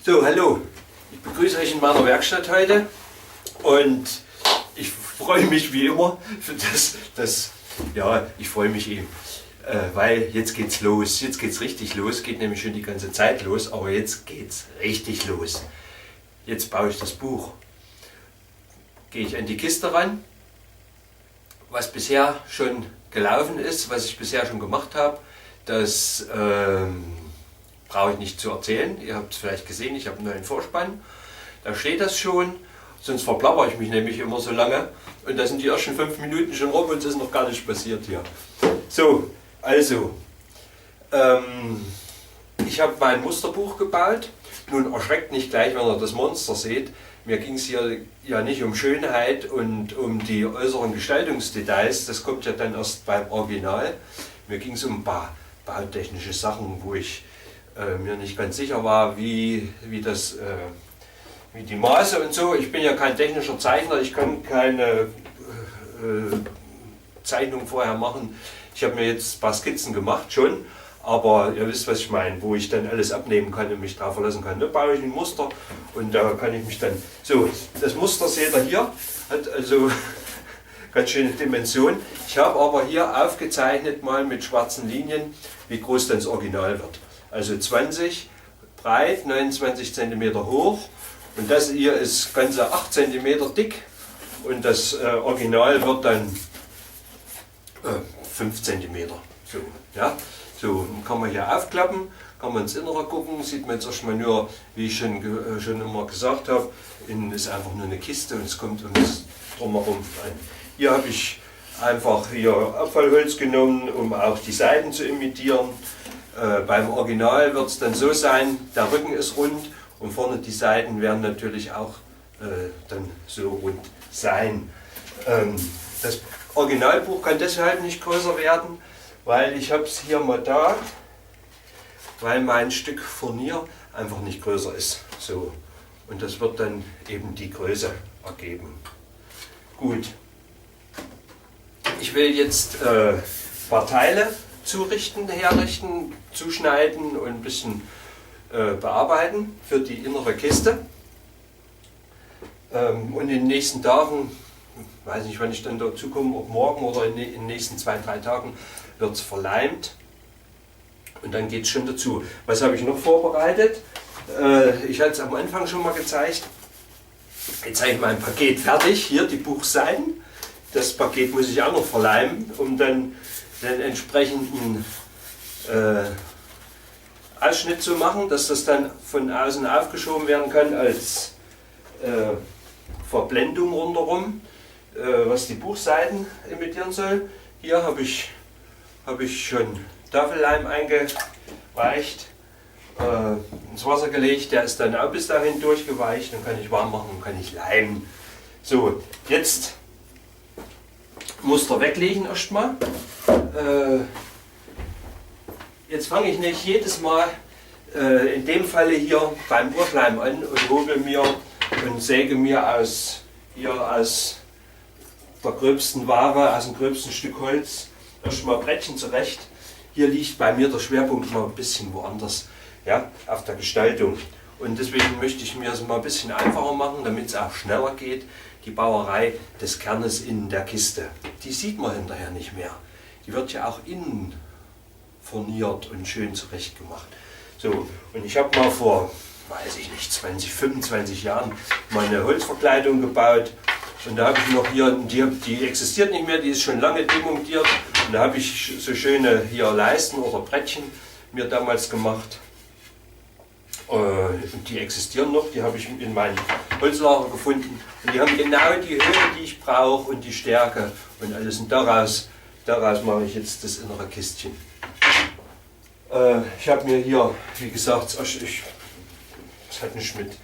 So, hallo, ich begrüße euch in meiner Werkstatt heute und ich freue mich wie immer für ich freue mich eben, weil jetzt geht's los, jetzt geht's richtig los, geht nämlich schon die ganze Zeit los, aber jetzt geht's richtig los. Jetzt baue ich das Buch, gehe ich an die Kiste ran, was bisher schon gelaufen ist, was ich bisher schon gemacht habe, das brauche ich nicht zu erzählen. Ihr habt es vielleicht gesehen, ich habe einen neuen Vorspann. Da steht das schon, sonst verplapper ich mich nämlich immer so lange. Und da sind die ersten 5 Minuten schon rum und es ist noch gar nicht passiert hier. So, also, ich habe mein Musterbuch gebaut. Nun erschreckt nicht gleich, wenn ihr das Monster seht. Mir ging es hier ja nicht um Schönheit und um die äußeren Gestaltungsdetails. Das kommt ja dann erst beim Original. Mir ging es um ein paar bautechnische Sachen, wo ich mir nicht ganz sicher war, wie die Maße und so. Ich bin ja kein technischer Zeichner, ich kann keine Zeichnung vorher machen. Ich habe mir jetzt ein paar Skizzen gemacht schon, aber ihr wisst, was ich meine, wo ich dann alles abnehmen kann und mich darauf verlassen kann. Da baue ich ein Muster und da kann ich mich dann... So, das Muster seht ihr hier, hat also ganz schöne Dimension. Ich habe aber hier aufgezeichnet mal mit schwarzen Linien, wie groß dann das Original wird. Also 20 breit, 29 cm hoch und das hier ist ganze 8 cm dick und das Original wird dann 5 cm. So, ja? So kann man hier aufklappen, kann man ins Innere gucken, sieht man jetzt erstmal nur, wie ich schon immer gesagt habe, innen ist einfach nur eine Kiste und es kommt um das drumherum an. Hier habe ich einfach Abfallholz genommen, um auch die Seiten zu imitieren. Beim Original wird es dann so sein, der Rücken ist rund und vorne die Seiten werden natürlich auch dann so rund sein. Das Originalbuch kann deshalb nicht größer werden, weil ich habe es hier mal da, weil mein Stück Furnier einfach nicht größer ist. So. Und das wird dann eben die Größe ergeben. Gut. Ich will jetzt ein paar Teile herrichten, zuschneiden und ein bisschen bearbeiten für die innere Kiste. Und in den nächsten Tagen, ich weiß nicht, wann ich dann dazu komme, ob morgen oder in den nächsten 2-3 Tagen, wird es verleimt und dann geht es schon dazu. Was habe ich noch vorbereitet? Ich hatte es am Anfang schon mal gezeigt. Jetzt habe ich mein Paket fertig, hier die Buchseiten. Das Paket muss ich auch noch verleimen, um dann den entsprechenden Ausschnitt zu machen, dass das dann von außen aufgeschoben werden kann als Verblendung rundherum, was die Buchseiten imitieren soll. Hier habe ich schon Tafelleim eingeweicht, ins Wasser gelegt, der ist dann auch bis dahin durchgeweicht, dann kann ich warm machen und kann ich leimen. So, jetzt Muster weglegen erstmal. Jetzt fange ich nicht jedes Mal in dem Falle hier beim Urschleim an und hobel mir und säge mir aus der gröbsten Ware, aus dem gröbsten Stück Holz erstmal Brettchen zurecht. Hier liegt bei mir der Schwerpunkt mal ein bisschen woanders, ja, auf der Gestaltung. Und deswegen möchte ich mir es mal ein bisschen einfacher machen, damit es auch schneller geht. Die Bauerei des Kernes in der Kiste, die sieht man hinterher nicht mehr. Die wird ja auch innen furniert und schön zurecht gemacht. So, und ich habe mal vor, weiß ich nicht, 20, 25 Jahren mal eine Holzverkleidung gebaut. Und da habe ich noch hier, die existiert nicht mehr, die ist schon lange demontiert. Und da habe ich so schöne hier Leisten oder Brettchen mir damals gemacht. Die existieren noch, die habe ich in meinem Holzlager gefunden. Und die haben genau die Höhe, die ich brauche und die Stärke und alles. Und daraus mache ich jetzt das innere Kistchen. Ich habe mir hier, wie gesagt, das hat nicht mit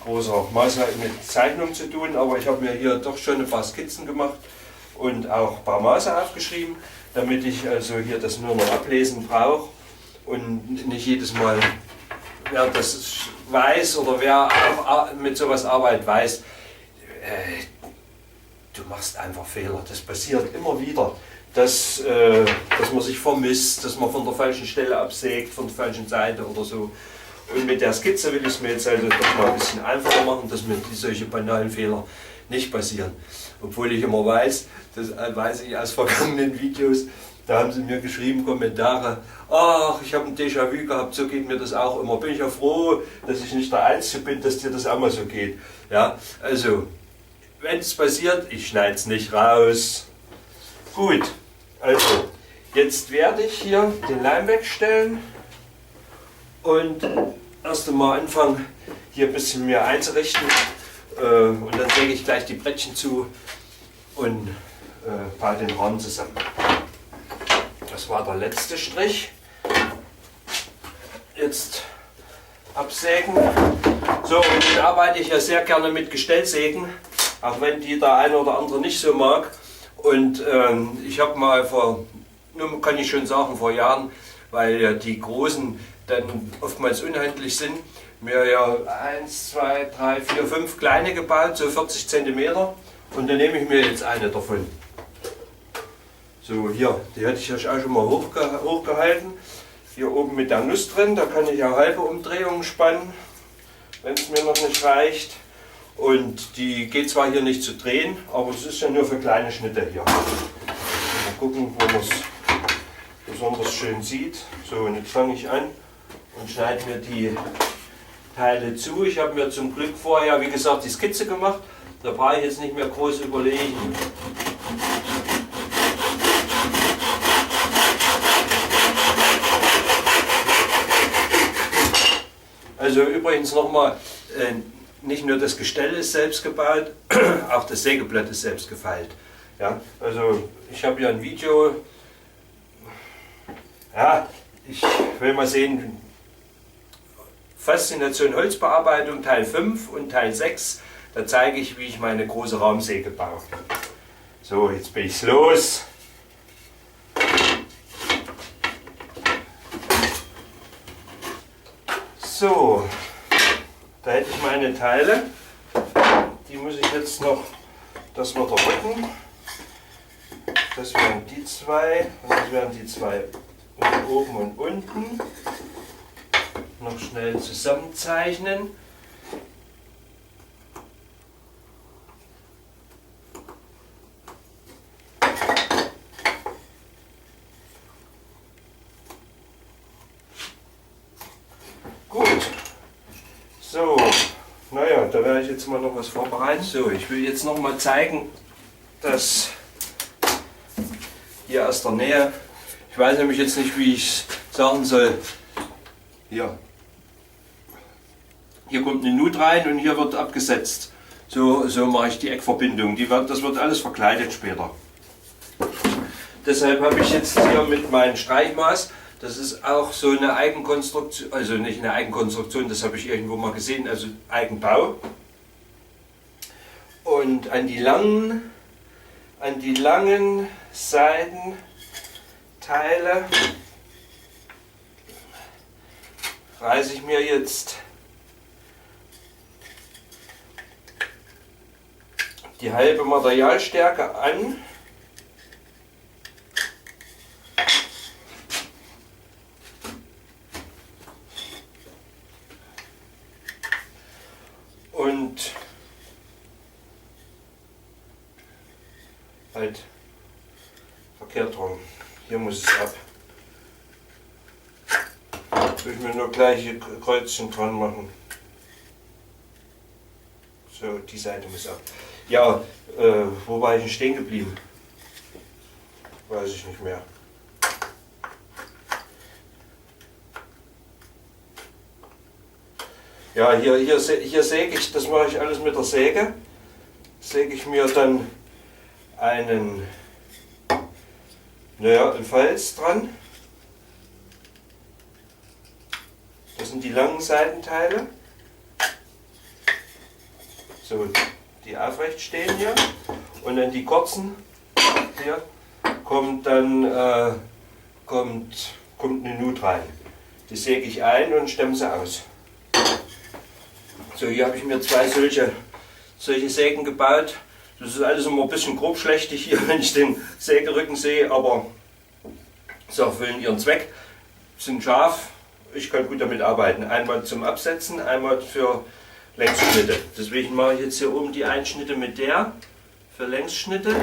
großer Masse mit Zeichnung zu tun, aber ich habe mir hier doch schon ein paar Skizzen gemacht und auch ein paar Maße aufgeschrieben, damit ich also hier das nur noch ablesen brauche und nicht jedes Mal, wer das weiß oder wer mit sowas arbeitet, weiß, du machst einfach Fehler. Das passiert immer wieder, dass man sich vermisst, dass man von der falschen Stelle absägt, von der falschen Seite oder so. Und mit der Skizze will ich es mir jetzt also doch mal ein bisschen einfacher machen, dass mir solche banalen Fehler nicht passieren. Obwohl ich immer weiß, das weiß ich aus vergangenen Videos, da haben sie mir geschrieben, Kommentare, ach, ich habe ein Déjà-vu gehabt, so geht mir das auch immer. Bin ich ja froh, dass ich nicht der Einzige bin, dass dir das auch mal so geht. Ja, also, wenn es passiert, ich schneide es nicht raus. Gut, also, jetzt werde ich hier den Leim wegstellen und erst einmal anfangen, hier ein bisschen mehr einzurichten. Und dann säge ich gleich die Brettchen zu und baue den Rahmen zusammen. Das war der letzte Strich. Jetzt absägen. So, und dann arbeite ich ja sehr gerne mit Gestellsägen, auch wenn die der eine oder andere nicht so mag. Und ich habe mal nun kann ich schon sagen, vor Jahren, weil ja die großen dann oftmals unhandlich sind, mir ja 1, 2, 3, 4, 5 kleine gebaut, so 40 cm. Und dann nehme ich mir jetzt eine davon. So, hier, die hätte ich ja auch schon mal hochgehalten. Hier oben mit der Nuss drin, da kann ich ja halbe Umdrehungen spannen, wenn es mir noch nicht reicht. Und die geht zwar hier nicht zu drehen, aber es ist ja nur für kleine Schnitte hier. Mal gucken, wo man es besonders schön sieht. So, und jetzt fange ich an und schneide mir die Teile zu. Ich habe mir zum Glück vorher, wie gesagt, die Skizze gemacht. Da brauche ich jetzt nicht mehr groß überlegen. Also übrigens nochmal, nicht nur das Gestell ist selbst gebaut, auch das Sägeblatt ist selbst gefeilt. Ja, also ich habe hier ein Video, ja, ich will mal sehen, Faszination Holzbearbeitung Teil 5 und Teil 6, da zeige ich, wie ich meine große Rahmensäge baue. So, jetzt bin ich los. So, da hätte ich meine Teile, die muss ich jetzt noch, das wird der Rücken, das wären die zwei und das wären die zwei oben und unten, noch schnell zusammenzeichnen. So, naja, da werde ich jetzt mal noch was vorbereiten. So, ich will jetzt noch mal zeigen, dass hier aus der Nähe, ich weiß nämlich jetzt nicht, wie ich es sagen soll, hier kommt eine Nut rein und hier wird abgesetzt. So mache ich die Eckverbindung, das wird alles verkleidet später. Deshalb habe ich jetzt hier mit meinem Streichmaß, das ist auch so eine Eigenkonstruktion, also nicht eine Eigenkonstruktion, das habe ich irgendwo mal gesehen, also Eigenbau. Und an die langen Seitenteile reiße ich mir jetzt die halbe Materialstärke an. Und halt verkehrt rum. Hier muss es ab. Will ich mir nur gleiche Kreuzchen dran machen. So, die Seite muss ab. Ja, wo war ich denn stehen geblieben? Weiß ich nicht mehr. Ja, hier säge ich, das mache ich alles mit der Säge. Säge ich mir dann einen Falz dran. Das sind die langen Seitenteile. So, die aufrecht stehen hier. Und dann die kurzen, hier kommt dann kommt eine Nut rein. Die säge ich ein und stemme sie aus. So, hier habe ich mir zwei solche Sägen gebaut. Das ist alles immer ein bisschen grobschlächtig hier, wenn ich den Sägerücken sehe, aber sie erfüllen ihren Zweck, sind scharf, ich kann gut damit arbeiten. Einmal zum Absetzen, einmal für Längsschnitte. Deswegen mache ich jetzt hier oben die Einschnitte mit der für Längsschnitte.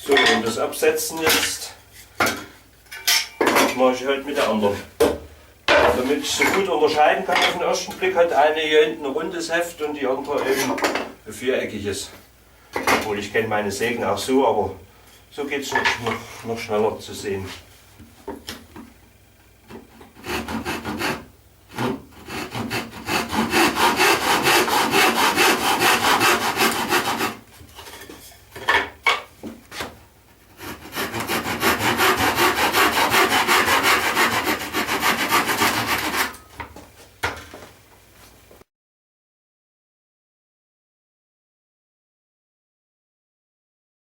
So, und das Absetzen jetzt mache ich halt mit der anderen. Damit ich so gut unterscheiden kann auf den ersten Blick, hat eine hier hinten ein rundes Heft und die andere eben ein viereckiges. Obwohl ich kenne meine Sägen auch so, aber so geht es noch schneller zu sehen.